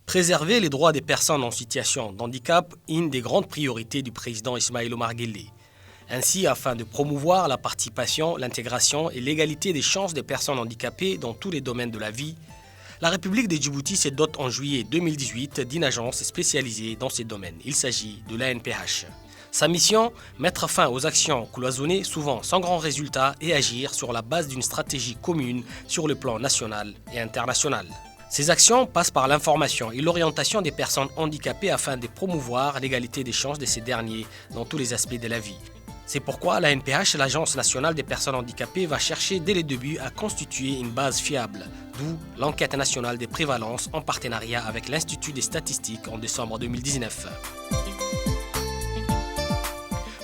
Préserver les droits des personnes en situation de handicap est une des grandes priorités du président Ismaïla Omar Guelleh. Ainsi, afin de promouvoir la participation, l'intégration et l'égalité des chances des personnes handicapées dans tous les domaines de la vie, la République de Djibouti s'est dotée en juillet 2018 d'une agence spécialisée dans ces domaines. Il s'agit de l'ANPH. Sa mission, mettre fin aux actions cloisonnées, souvent sans grand résultat, et agir sur la base d'une stratégie commune sur le plan national et international. Ces actions passent par l'information et l'orientation des personnes handicapées afin de promouvoir l'égalité des chances de ces derniers dans tous les aspects de la vie. C'est pourquoi l'ANPH, l'Agence nationale des personnes handicapées, va chercher dès le début à constituer une base fiable, d'où l'enquête nationale des prévalences en partenariat avec l'Institut des statistiques en décembre 2019.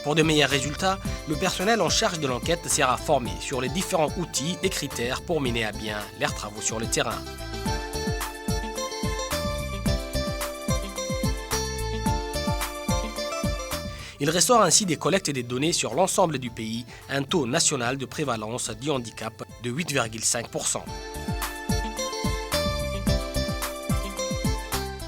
Pour de meilleurs résultats, le personnel en charge de l'enquête sera formé sur les différents outils et critères pour mener à bien leurs travaux sur le terrain. Il ressort ainsi des collectes des données sur l'ensemble du pays, un taux national de prévalence du handicap de 8,5%.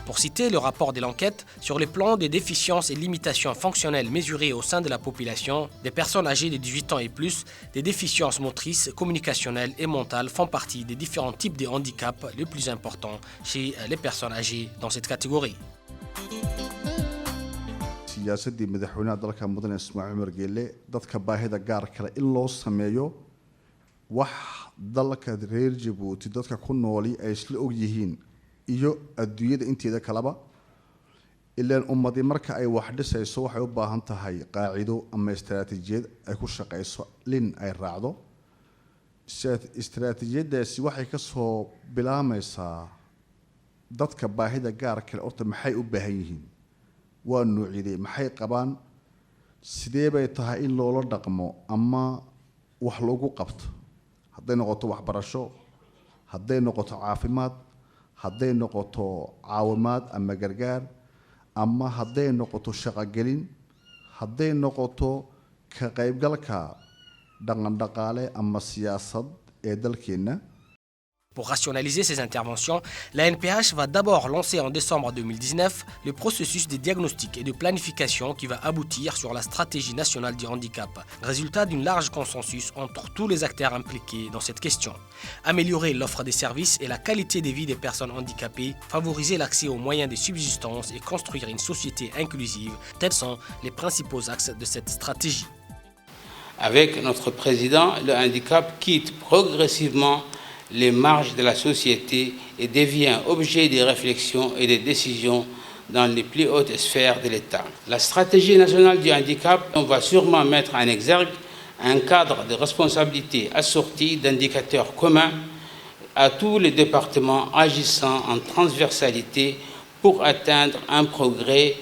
Pour citer le rapport de l'enquête, sur les plans des déficiences et limitations fonctionnelles mesurées au sein de la population, des personnes âgées de 18 ans et plus, des déficiences motrices, communicationnelles et mentales font partie des différents types de handicaps les plus importants chez les personnes âgées dans cette catégorie. siyaasadii madaxweynaha dalka mudane Ismaaciil Umar Geelle dadka baahida gaarka leh in loo sameeyo wax dalka reer Djibouti dadka ku nooli ay isla og yihiin iyo adduunyada inteeda kalaba ilaa ummadii marka ay wax dhisayso waxay u baahan tahay qaacido ama istaraatiijiyad ay ku shaqeyso lin ay raacdo istaraatiijiyadaasi waxay ka soo bilaamaysaa dadka baahida gaarka leh oo maxay u baahan yihiin waa nuuciyay maxay qabaan sidee bay tahay in loola dhaqmo ama wax lagu qabto haday noqoto waxbarasho haday noqoto caafimaad haday noqoto caawimaad ama gargaar ama haday noqoto shaqo gelin haday noqoto ka qaybgalka dhaqan-dhaqaale ama siyaasad ee dalkeena. Pour rationaliser ces interventions, l'ANPH va d'abord lancer en décembre 2019 le processus de diagnostic et de planification qui va aboutir sur la stratégie nationale du handicap, résultat d'un large consensus entre tous les acteurs impliqués dans cette question. Améliorer l'offre des services et la qualité de vie des personnes handicapées, favoriser l'accès aux moyens de subsistance et construire une société inclusive, tels sont les principaux axes de cette stratégie. Avec notre président, le handicap quitte progressivement les marges de la société et devient objet de réflexion et de décisions dans les plus hautes sphères de l'État. La stratégie nationale du handicap, on va sûrement mettre en exergue un cadre de responsabilité assorti d'indicateurs communs à tous les départements agissant en transversalité pour atteindre un progrès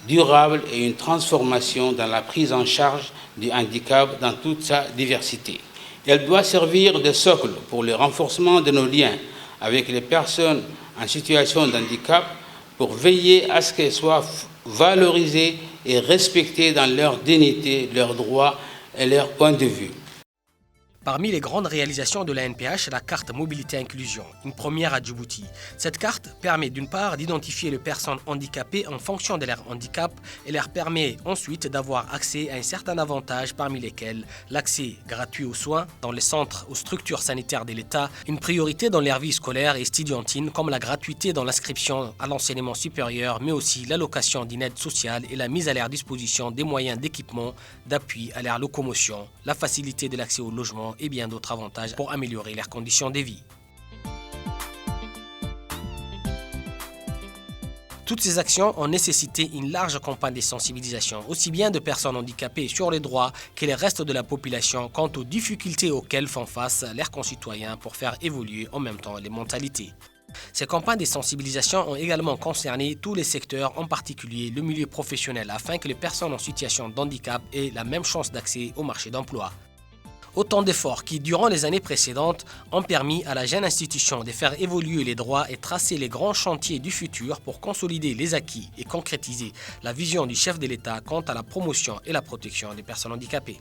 durable et une transformation dans la prise en charge du handicap dans toute sa diversité. Elle doit servir de socle pour le renforcement de nos liens avec les personnes en situation de handicap pour veiller à ce qu'elles soient valorisées et respectées dans leur dignité, leurs droits et leurs points de vue. Parmi les grandes réalisations de l'ANPH, la carte Mobilité Inclusion, une première à Djibouti. Cette carte permet d'une part d'identifier les personnes handicapées en fonction de leur handicap et leur permet ensuite d'avoir accès à un certain avantage parmi lesquels l'accès gratuit aux soins dans les centres ou structures sanitaires de l'État, une priorité dans leur vie scolaire et estudiantine comme la gratuité dans l'inscription à l'enseignement supérieur, mais aussi l'allocation d'une aide sociale et la mise à leur disposition des moyens d'équipement, d'appui à leur locomotion, la facilité de l'accès au logement et bien d'autres avantages pour améliorer leurs conditions de vie. Toutes ces actions ont nécessité une large campagne de sensibilisation, aussi bien de personnes handicapées sur les droits que le reste de la population quant aux difficultés auxquelles font face leurs concitoyens pour faire évoluer en même temps les mentalités. Ces campagnes de sensibilisation ont également concerné tous les secteurs, en particulier le milieu professionnel, afin que les personnes en situation de handicap aient la même chance d'accès au marché d'emploi. Autant d'efforts qui, durant les années précédentes, ont permis à la jeune institution de faire évoluer les droits et tracer les grands chantiers du futur pour consolider les acquis et concrétiser la vision du chef de l'État quant à la promotion et la protection des personnes handicapées.